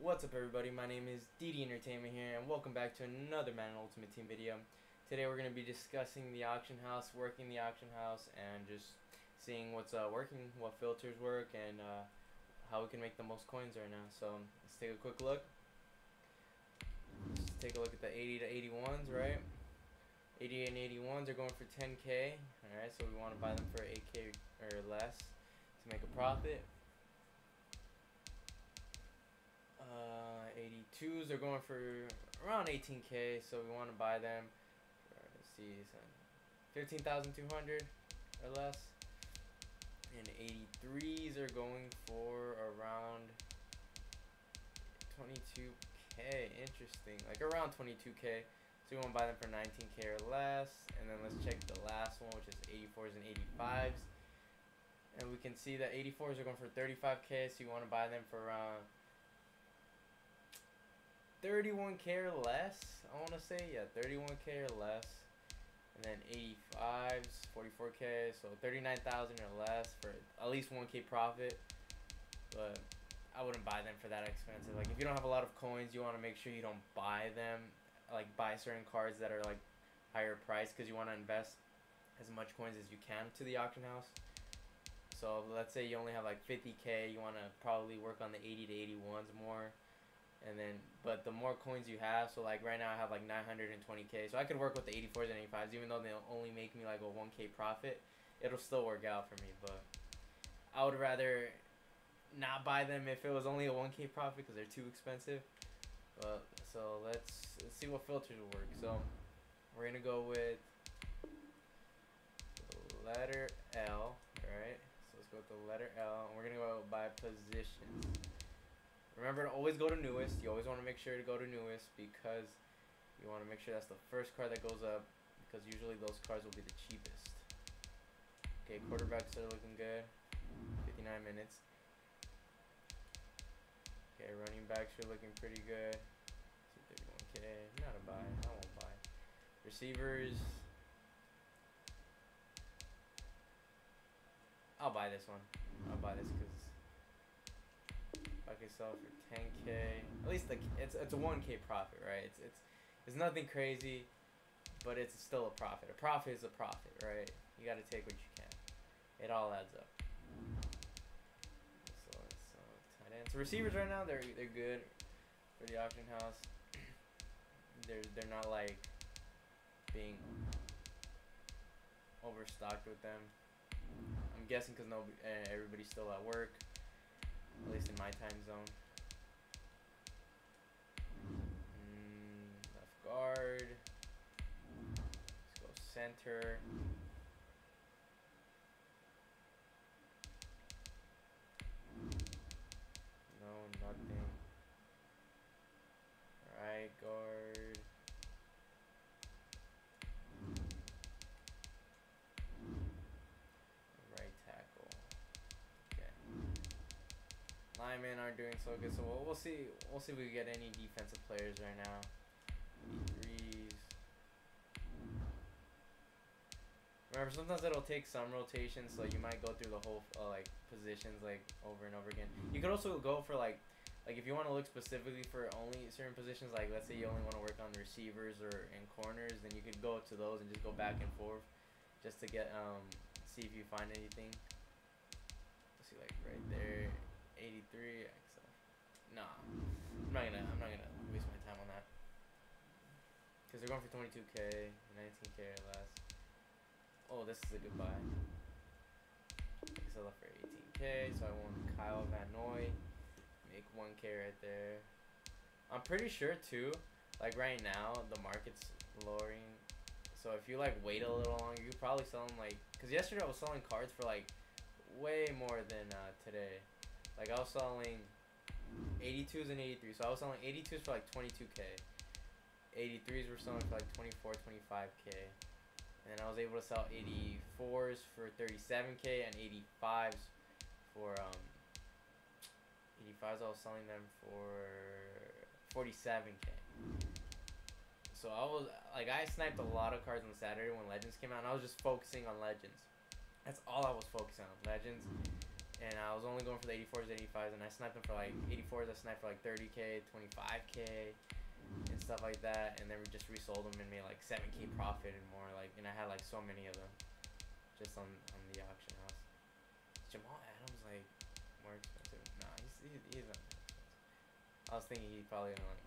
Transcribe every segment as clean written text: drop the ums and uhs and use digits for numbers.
What's up, everybody? My name is DD Entertainment here, and welcome back to another Madden Ultimate Team video. Today we're going to be discussing the auction house, working the auction house, and just seeing what's working, what filters work, and how we can make the most coins right now. So let's take a quick look. Let's take a look at the 80 to 81s, right? 80 and 81s are going for 10K. Alright, so we want to buy them for 8K or less to make a profit. 82s are going for around 18K, so we want to buy them for, let's see, 15,200 or less. And 83s are going for around 22K. Interesting, like around 22K. So we want to buy them for 19K or less. And then let's check the last one, which is 84s and 85s. And we can see that 84s are going for 35K, so you want to buy them for around 31K or less. I want to say, yeah, 31K or less. And then 85s, 44K, so 39,000 or less for at least 1K profit. But I wouldn't buy them for that expensive. Like, if you don't have a lot of coins, you want to make sure you don't buy them. Like, buy certain cards that are like higher price, because you want to invest as much coins as you can to the auction house. So let's say you only have like 50K, you want to probably work on the 80 to 81s more. And then, but the more coins you have, so like right now I have like 920K, so I could work with the 84s and 85s, even though they'll only make me like a 1K profit, it'll still work out for me. But I would rather not buy them if it was only a 1K profit, because they're too expensive. But so let's see what filters will work. So we're gonna go with the letter L, alright? So let's go with the letter L, and we're gonna go by positions. Remember to always go to newest. You always want to make sure to go to newest, because you want to make sure that's the first card that goes up, because usually those cards will be the cheapest. Okay, quarterbacks are looking good. 59 minutes. Okay, running backs are looking pretty good. 31K. Not a buy. I won't buy. Receivers. I'll buy this one. I'll buy this because I can sell it for 10K. At least like it's a 1K profit, right? It's nothing crazy, but it's still a profit. A profit is a profit, right? You got to take what you can. It all adds up. So tight ends. So receivers right now, they're good for the auction house. They're not like being overstocked with them. I'm guessing because everybody's still at work. At least in my time zone. Left guard. Let's go center. No, nothing. Right guard. Right tackle. Okay. Linemen aren't doing so good, so we'll see. We'll see if we get any defensive players right now. 83s. Remember, sometimes it'll take some rotations, so you might go through the whole like positions like over and over again. You could also go for like if you want to look specifically for only certain positions, like let's say you only want to work on the receivers or in corners, then you could go to those and just go back and forth, just to get see if you find anything. Let's see, like right there. 83. Nah, I'm not gonna waste my time on that, because they're going for 22K, 19K or less. Oh, this is a good buy. I can sell it for 18K, so I want Kyle Van Noy. Make 1K right there. I'm pretty sure too, like right now the market's lowering, so if you like wait a little longer, you could probably sell them like, because yesterday I was selling cards for like way more than today. Like I was selling 82s and 83s. So I was selling 82s for like 22K. 83s were selling for like 24, 25K. And then I was able to sell 84s for 37K and 85s for 85s I was selling them for 47K. So I was like, I sniped a lot of cards on Saturday when Legends came out, and I was just focusing on Legends. That's all I was focusing on, Legends. and I was only going for the 84s, 85s, and I sniped them for like 84s. I sniped for like 30k, 25k, and stuff like that. And then we just resold them and made like 7k profit and more. Like, and I had like so many of them, just on the auction house. Jamal Adams like more expensive? Nah, he's not that expensive. I was thinking he'd probably like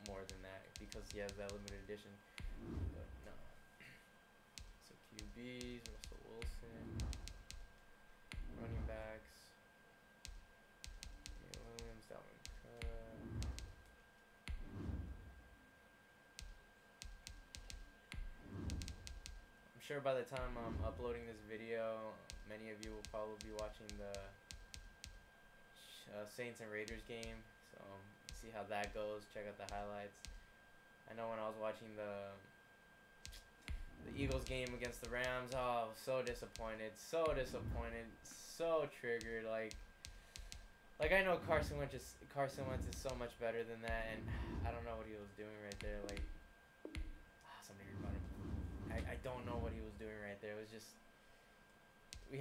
more than that because he has that limited edition. But no. So QBs, Russell Wilson, running backs, Williams, Dalvin Cook. I'm sure by the time I'm uploading this video, many of you will probably be watching the Saints and Raiders game. So see how that goes. Check out the highlights. I know when I was watching the Eagles game against the Rams, oh, I was so disappointed, so triggered. Like I know Carson Wentz is so much better than that, and I don't know what he was doing right there. Like, somebody rebut him. I don't know what he was doing right there. It was just we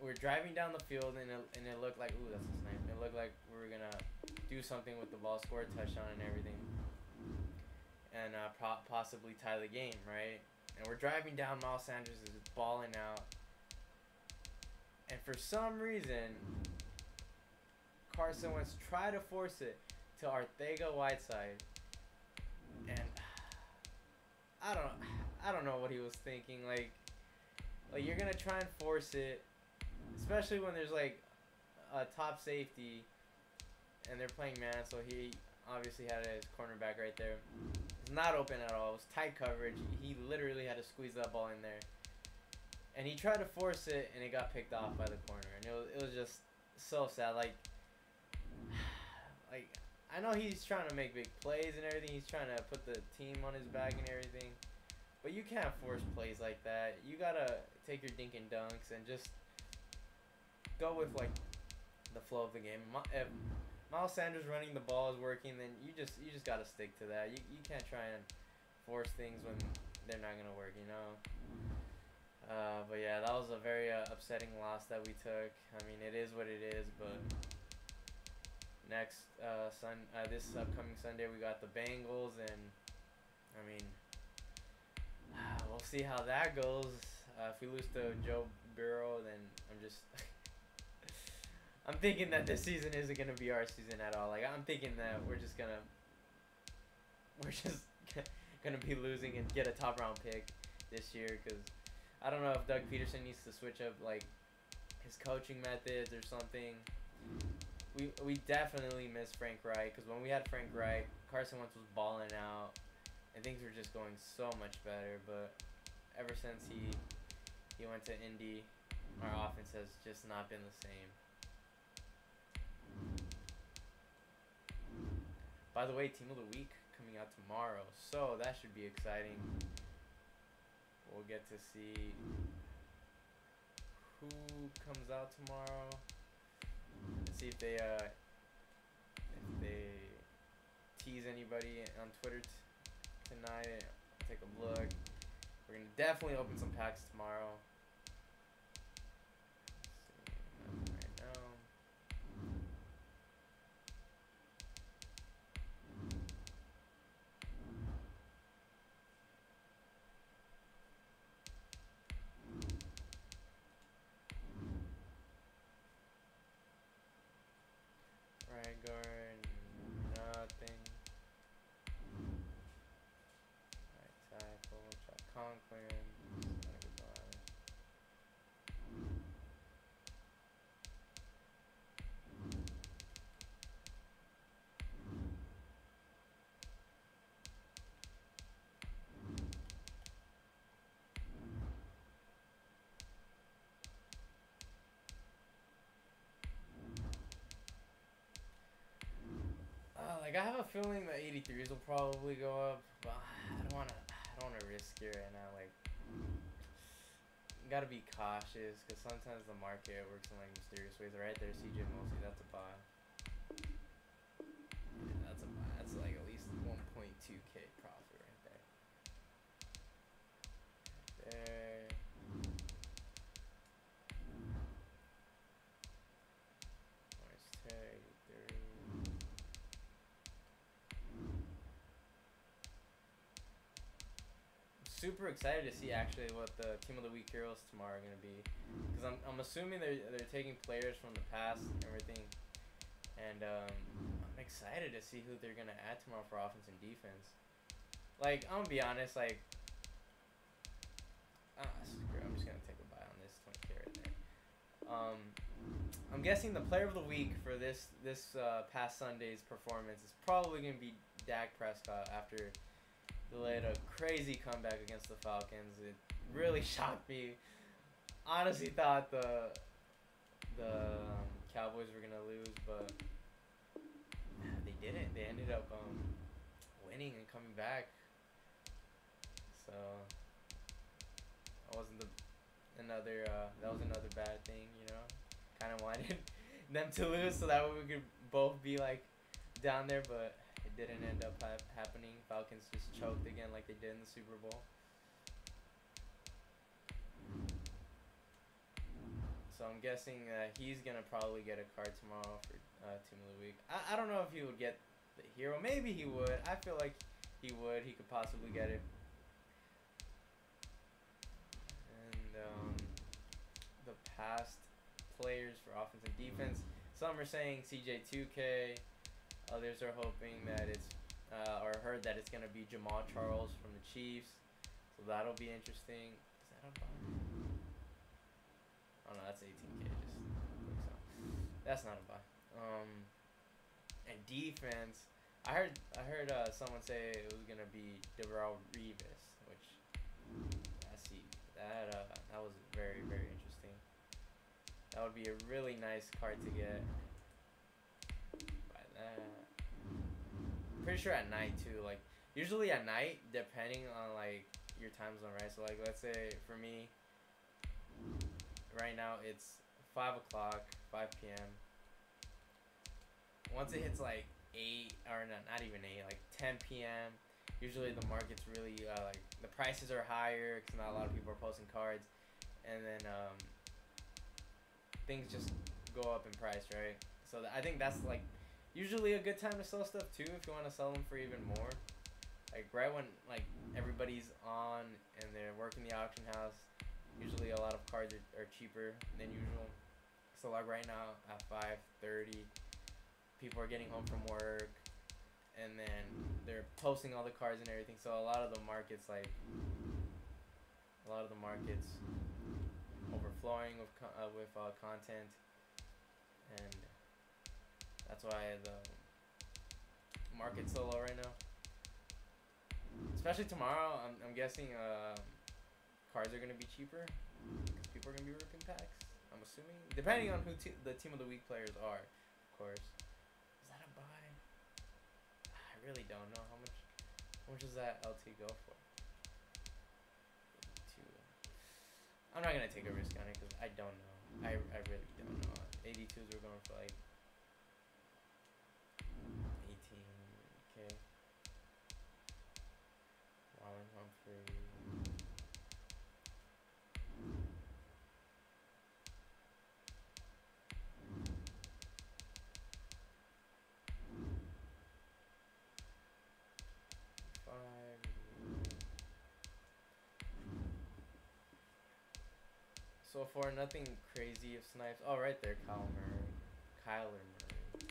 were driving down the field, and it looked like, ooh, that's a snipe. It looked like we were gonna do something with the ball, score a touchdown and everything, and possibly tie the game, right? And we're driving down. Miles Sanders is balling out, and for some reason, Carson Wentz tried to force it to Arcega-Whiteside, and I don't know what he was thinking. Like you're gonna try and force it, especially when there's like a top safety, and they're playing man, so he obviously had his cornerback right there. It's not open at all. It was tight coverage. He literally had to squeeze that ball in there, and he tried to force it, and it got picked off by the corner, and it was just so sad. Like I know he's trying to make big plays and everything. He's trying to put the team on his back and everything. But you can't force plays like that. You gotta take your dink and dunks and just go with like the flow of the game. If Miles Sanders running the ball is working, then you just gotta stick to that. You can't try and force things when they're not gonna work, you know. But yeah, that was a very upsetting loss that we took. I mean, it is what it is, but this upcoming Sunday we got the Bengals, and I mean, we'll see how that goes. If we lose to Joe Burrow, then I'm thinking that this season isn't gonna be our season at all. Like, I'm thinking that we're just gonna be losing and get a top round pick this year, because I don't know if Doug Peterson needs to switch up like his coaching methods or something. We definitely miss Frank Reich, because when we had Frank Reich, Carson Wentz was balling out, and things were just going so much better. But ever since he went to Indy, our offense has just not been the same. By the way, Team of the Week coming out tomorrow, so that should be exciting. We'll get to see who comes out tomorrow. Let's see if they tease anybody on Twitter tonight. I'll take a look. We're gonna definitely open some packs tomorrow. Let's see, right now. Rygaard, nothing. Right tackle, Chuck Conklin. Not a good buy. Like, I have a feeling that 83s will probably go up, but I don't wanna risk it right now. Like, you gotta be cautious, because sometimes the market works in like mysterious ways. Right there, CJ Mosley, that's a buy. Yeah, that's a buy. That's like at least 1.2k profit right there. Right there. super excited to see actually what the team of the week heroes tomorrow are gonna be, because I'm assuming they're taking players from the past and everything, and I'm excited to see who they're gonna add tomorrow for offense and defense. Like, I'm gonna be honest, like, screw it, I'm just gonna take a buy on this 20K right there. I'm guessing the player of the week for this past Sunday's performance is probably gonna be Dak Prescott after they laid a crazy comeback against the Falcons. It really shocked me. Honestly thought the Cowboys were gonna lose, but they didn't. They ended up winning and coming back. So that wasn't that was another bad thing, you know. Kind of wanted them to lose so that way we could both be like down there, but it didn't end up happening. Falcons just choked again like they did in the Super Bowl. So I'm guessing he's gonna probably get a card tomorrow for team of the week. I don't know if he would get the hero. Maybe he would. I feel like he would. He could possibly get it. And the past players for offense and defense. Some are saying CJ2K. Others are hoping that it's or heard that it's gonna be Jamal Charles from the Chiefs. So that'll be interesting. Is that a buy? Oh no, that's 18K. Just that's not a buy. And defense, I heard someone say it was gonna be Darrelle Revis, which I see that was very interesting. That would be a really nice card to get. By that, pretty sure at night too. Like usually at night, depending on like your time zone, right? So like let's say for me, right now it's 5 o'clock, 5 p.m. Once it hits like 8 or not even 8, like 10 p.m. Usually the market's really like the prices are higher because not a lot of people are posting cards, and then things just go up in price, right? So I think that's like usually a good time to sell stuff too if you want to sell them for even more. Like right when like everybody's on and they're working the auction house, usually a lot of cards are cheaper than usual. So like right now at 5:30, people are getting home from work, and then they're posting all the cards and everything. So a lot of the markets overflowing with content, and that's why the market's so low right now. Especially tomorrow, I'm guessing cards are gonna be cheaper because people are gonna be ripping packs. I'm assuming, depending on who the team of the week players are, of course. Is that a buy? I really don't know how much does that LT go for? 82. I'm not gonna take a risk on it because I don't know. I really don't know. 82s were going for like 18K. Marlon Humphrey. So for nothing crazy of snipes. Oh, right there, Kyler Murray.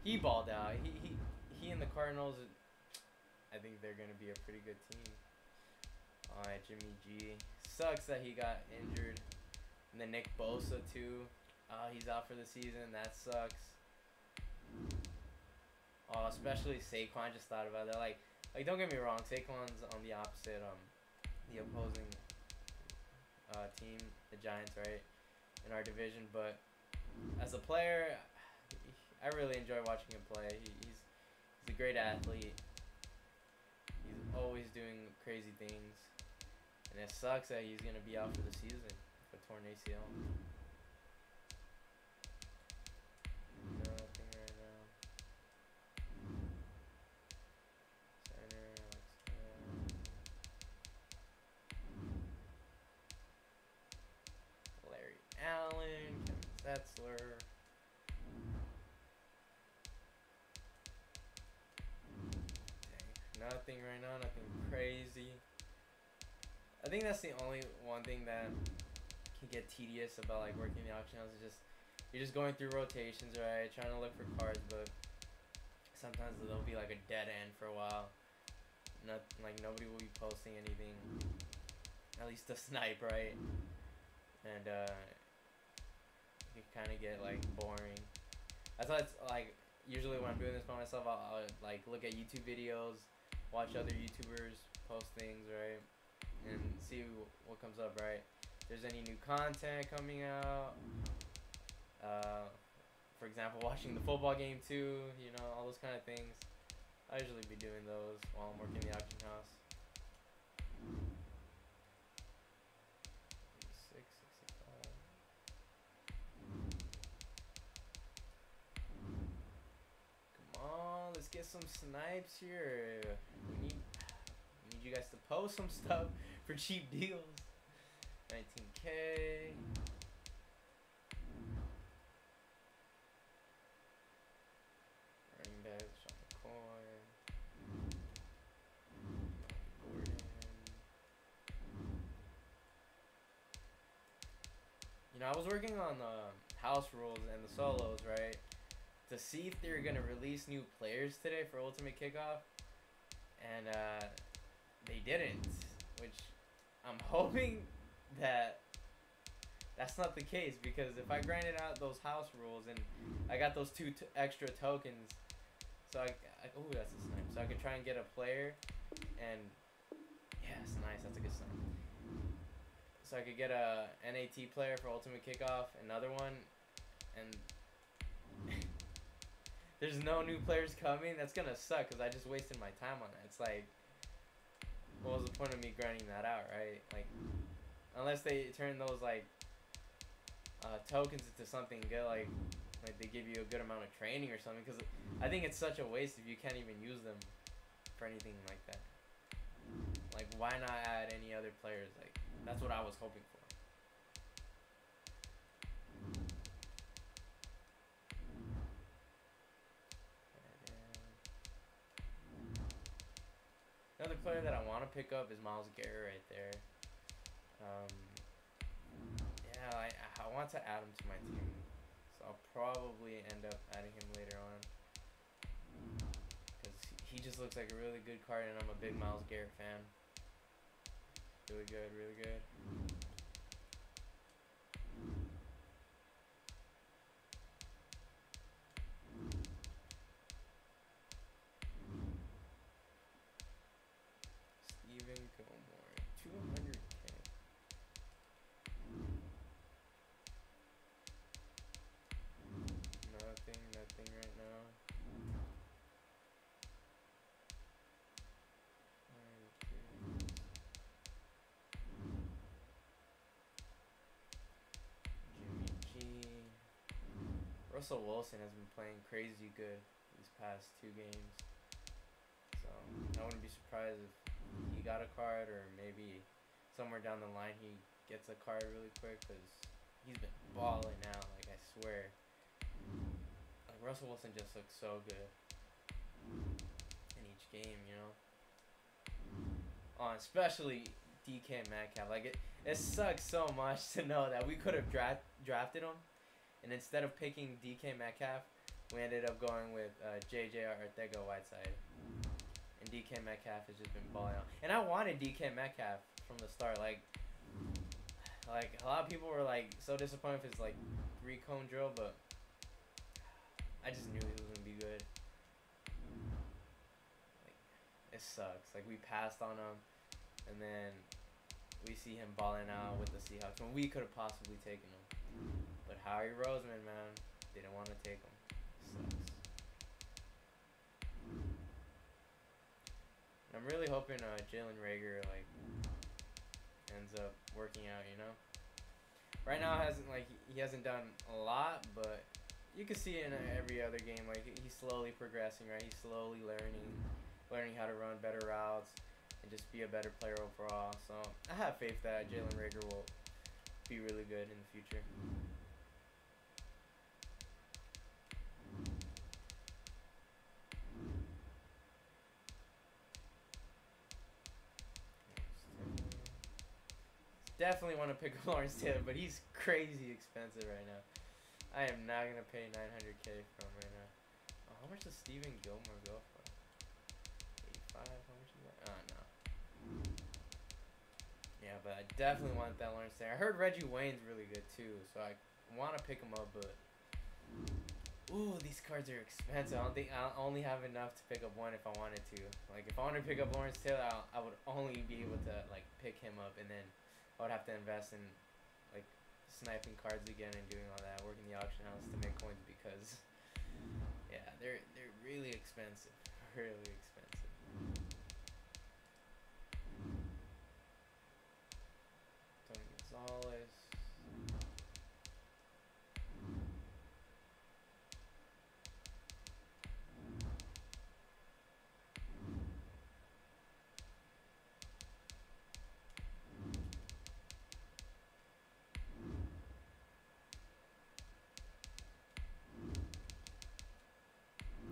He balled out. He and the Cardinals. I think they're gonna be a pretty good team. Alright, Jimmy G. Sucks that he got injured. And then Nick Bosa too. He's out for the season. That sucks. Oh, especially Saquon. I just thought about that. Like don't get me wrong. Saquon's on the opposite the opposing team, the Giants, right, in our division. But as a player, I really enjoy watching him play. He's a great athlete. He's always doing crazy things, and it sucks that he's gonna be out for the season with a torn ACL. Nothing right now. Center, Larry Allen, Kevin Setzler. Dang, nothing right now, nothing crazy. I think that's the only one thing that can get tedious about like working the auction house is just you're just going through rotations, right? Trying to look for cards, but sometimes there'll be like a dead end for a while. Not like nobody will be posting anything. At least to snipe, right? And it kind of get like boring. I thought it's like usually when I'm doing this by myself, I'll like look at YouTube videos, watch other YouTubers post things, right, and see what comes up, right. If there's any new content coming out. For example, watching the football game too, you know, all those kind of things. I usually be doing those while I'm working the auction house. 665. Come on, let's get some snipes here. We need you guys to post some stuff for cheap deals. 19K. Running back, Sean McCoy. Gordon. You know, I was working on the house rules and the solos, right? To see if they're gonna release new players today for Ultimate Kickoff, and they didn't, which I'm hoping that that's not the case, because if I grinded out those house rules and I got those two extra tokens, so oh, that's a snipe, so I could try and get a player, and yeah, it's nice, that's a good snipe. So I could get a NAT player for Ultimate Kickoff, another one, and there's no new players coming. That's gonna suck because I just wasted my time on that. It's like, what was the point of me grinding that out, right? Like, unless they turn those like tokens into something good, like they give you a good amount of training or something. Because I think it's such a waste if you can't even use them for anything like that. Like, why not add any other players? Like, that's what I was hoping for. Another player that I want to pick up is Myles Garrett right there. Yeah, I want to add him to my team, so I'll probably end up adding him later on. Because he just looks like a really good card, and I'm a big Myles Garrett fan. Really good, really good. Steven Gilmore, 200K. Nothing right now. Jimmy G. Russell Wilson has been playing crazy good these past 2 games. So I wouldn't be surprised if he got a card, or maybe somewhere down the line he gets a card really quick, because he's been balling out, like, I swear. Like, Russell Wilson just looks so good in each game, you know. Oh, especially DK Metcalf. Like, it sucks so much to know that we could have drafted him, and instead of picking DK Metcalf, we ended up going with JJ Arcega-Whiteside. And DK Metcalf has just been balling out. And I wanted DK Metcalf from the start. Like a lot of people were like so disappointed with his like 3-cone drill, but I just knew he was gonna be good. Like, it sucks. Like, we passed on him, and then we see him balling out with the Seahawks when we could have possibly taken him. But Howie Roseman, man, didn't want to take him. Sucks. I'm really hoping Jalen Reagor like ends up working out, you know. Right now he hasn't done a lot, but you can see it in every other game. Like, he's slowly progressing, right? He's slowly learning how to run better routes and just be a better player overall. So I have faith that Jalen Reagor will be really good in the future. definitely want to pick up Lawrence Taylor, but he's crazy expensive right now. I am not gonna pay 900K for him right now. Oh, how much does Steven Gilmore go for? 85. How much is that? Oh no. Yeah, but I definitely want that Lawrence Taylor. I heard Reggie Wayne's really good too, so I want to pick him up, but ooh, these cards are expensive. I don't think I'll only have enough to pick up one if I wanted to. Like if I wanted to pick up Lawrence Taylor, I would only be able to like pick him up, and then I would have to invest in like sniping cards again and doing all that, working the auction house to make coins because yeah, they're really expensive, really expensive. Tony Gonzalez.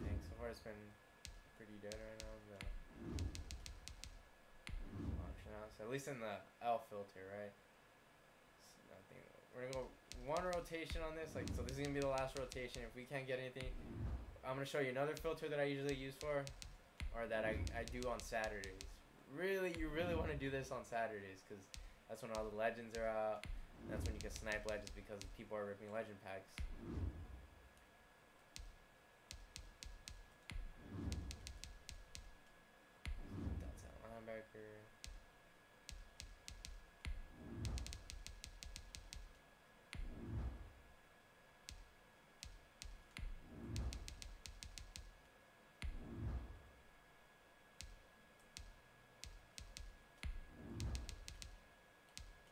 Dang, so far it's been pretty dead right now. The auction house, at least in the L filter, right? Nothing. We're gonna go one rotation on this. Like, so this is gonna be the last rotation. If we can't get anything, I'm gonna show you another filter that I usually use for, or that I do on Saturdays. Really, you really want to do this on Saturdays because that's when all the legends are out. And that's when you can snipe legends because people are ripping legend packs. That's that linebacker.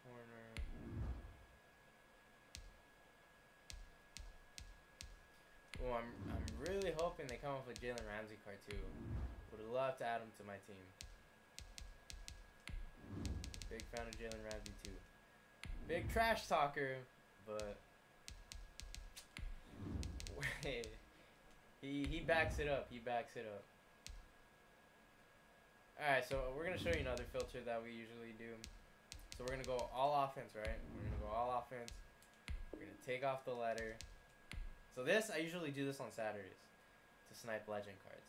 Corner. Oh, I'm really hoping they come up with Jalen Ramsey card too. Would love to add him to my team. Big fan of Jalen Ramsey too. Big trash talker, but he backs it up. He backs it up. Alright, so we're gonna show you another filter that we usually do. So we're gonna go all offense, right? We're gonna go all offense. We're gonna take off the letter. So this, I usually do this on Saturdays to snipe legend cards.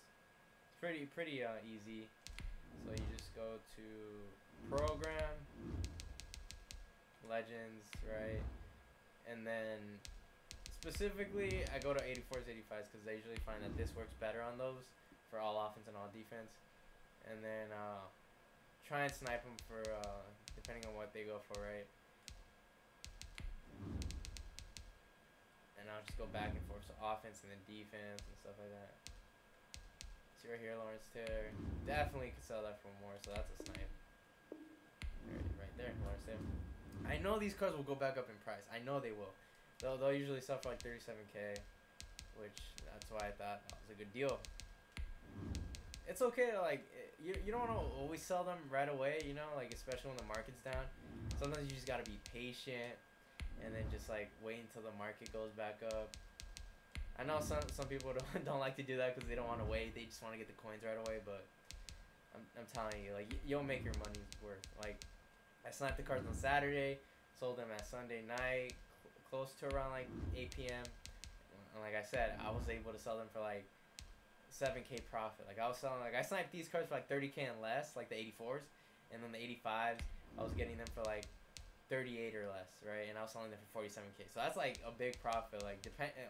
It's pretty easy. So you just go to program, legends, right? And then specifically, I go to 84s, 85s because I usually find that this works better on those for all offense and all defense. And then try and snipe them for depending on what they go for, right? And I'll just go back and forth, so offense and then defense and stuff like that. See right here, Lawrence Taylor. Definitely could sell that for more, so that's a snipe. Right there, Lawrence Taylor. I know these cards will go back up in price. I know they will. They'll usually sell for like 37K, which that's why I thought that was a good deal. It's okay to like, you don't want to always sell them right away, you know, like especially when the market's down. Sometimes you just gotta be patient. And then just like wait until the market goes back up. I know some people don't like to do that because they don't want to wait. They just want to get the coins right away. But I'm telling you, like you'll make your money's worth. Like I sniped the cards on Saturday, sold them at Sunday night, close to around like 8 p.m. And like I said, I was able to sell them for like 7K profit. Like I was selling, like I sniped these cards for like 30K and less, like the 84s, and then the 85s, I was getting them for like 38 or less, right? And I was selling them for 47K. So that's like a big profit. Like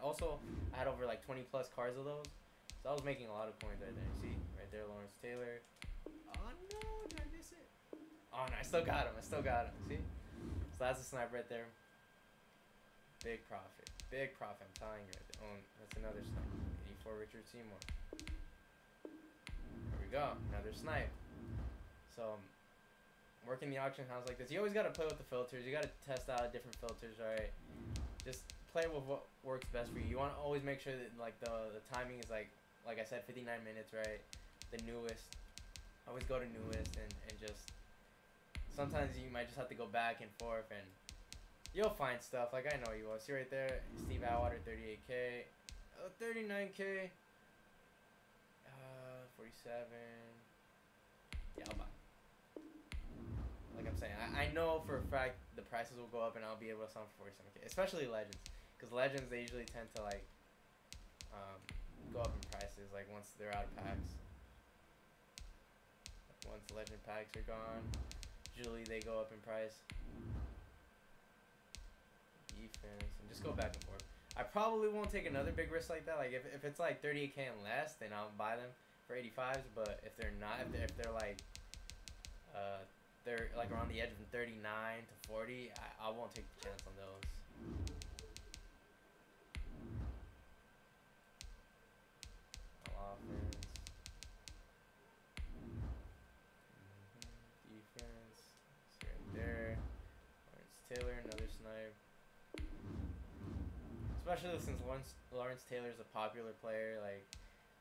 also, I had over like 20 plus cards of those, so I was making a lot of coins right there. See, right there, Lawrence Taylor. Oh no, did I miss it? Oh no, I still got him. See, so that's a snipe right there. Big profit, big profit. I'm telling you right there. Oh, that's another snipe. 84 Richard Seymour. There we go, another snipe. So. Working the auction house like this, you always gotta play with the filters. You gotta test out different filters, right? Just play with what works best for you. You want to always make sure that like the timing is like I said, 59 minutes, right? The newest. Always go to newest and just sometimes you might just have to go back and forth and you'll find stuff. Like I know you will. See right there, Steve Atwater, 38K, 39K, 47. Yeah, I'll buy. like I'm saying, I know for a fact the prices will go up and I'll be able to sell them for 47K, especially Legends, because Legends they usually tend to like go up in prices like once they're out of packs. Once Legend packs are gone, usually they go up in price. Defense, and just go back and forth. I probably won't take another big risk like that. Like if it's like 38K and less, then I'll buy them for 85s. But if they're not, if they're like they're like around the edge from 39 to 40, I won't take the chance on those. Offense. Defense. It's right there. Lawrence Taylor, another snipe. Especially since Lawrence Taylor is a popular player, like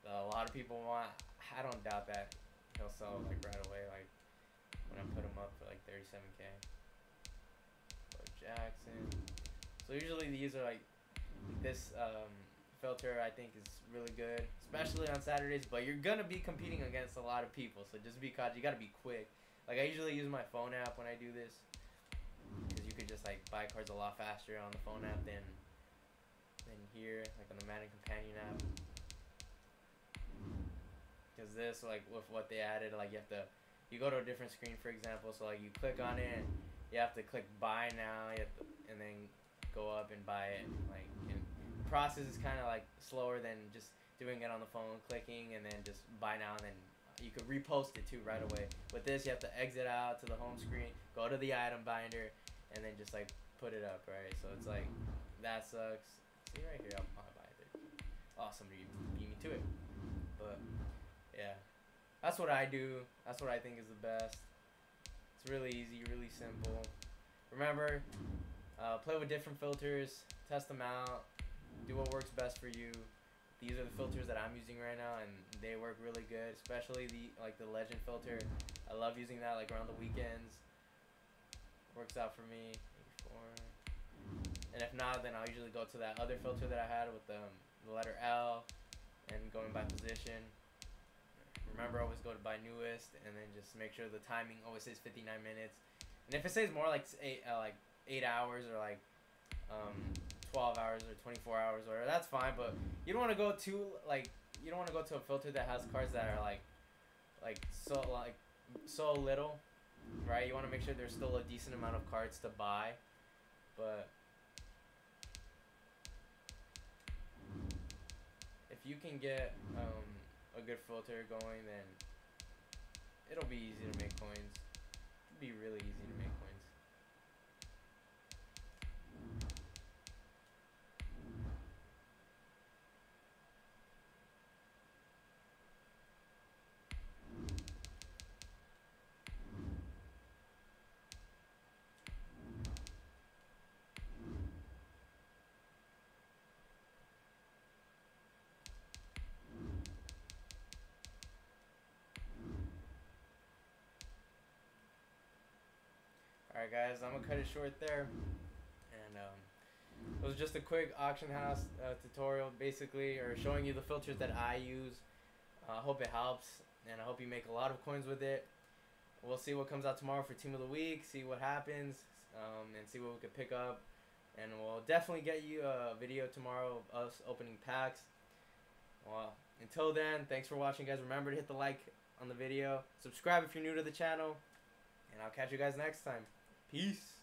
a lot of people want. I don't doubt that he'll sell like right away. Like when I put him up for like 37K. Bo Jackson. So usually these are like this filter I think is really good, especially on Saturdays. But you're gonna be competing against a lot of people, so just be caught. You gotta be quick. Like I usually use my phone app when I do this, because you could just like buy cards a lot faster on the phone app than here, like on the Madden Companion app. Because this, like with what they added, like you go to a different screen, for example. So like you click on it, you have to click buy now, and then go up and buy it. Like the process is kind of like slower than just doing it on the phone, clicking and then just buy now, and then you could repost it too right away. With this, you have to exit out to the home screen, go to the item binder, and then just like put it up, right? So it's like that sucks. See right here, I'll buy it. Oh, somebody beat me to it. But yeah, that's what I do. That's what I think is the best. It's really easy, really simple. Remember, play with different filters, test them out, do what works best for you. These are the filters that I'm using right now, and they work really good. Especially the Legend filter. I love using that like around the weekends. Works out for me. 84. And if not, then I'll usually go to that other filter that I had with the letter L and going by position. Remember, always go to by newest, and then just make sure the timing always says 59 minutes. And if it says more like 8 hours or like 12 hours or 24 hours or whatever, that's fine. But you don't want to go to you don't want to go to a filter that has cards that are so little, right? You want to make sure there's still a decent amount of cards to buy, but if you can get a good filter going, then it'll be easy to make coins. It'll be really easy to make coins. Alright guys, I'm gonna cut it short there, and it was just a quick auction house tutorial basically, or showing you the filters that I use. I hope it helps, and I hope you make a lot of coins with it. We'll see what comes out tomorrow for Team of the Week, see what happens, and see what we can pick up, and we'll definitely get you a video tomorrow of us opening packs. Well, until then, thanks for watching guys. Remember to hit the like on the video, subscribe if you're new to the channel, and I'll catch you guys next time. Peace.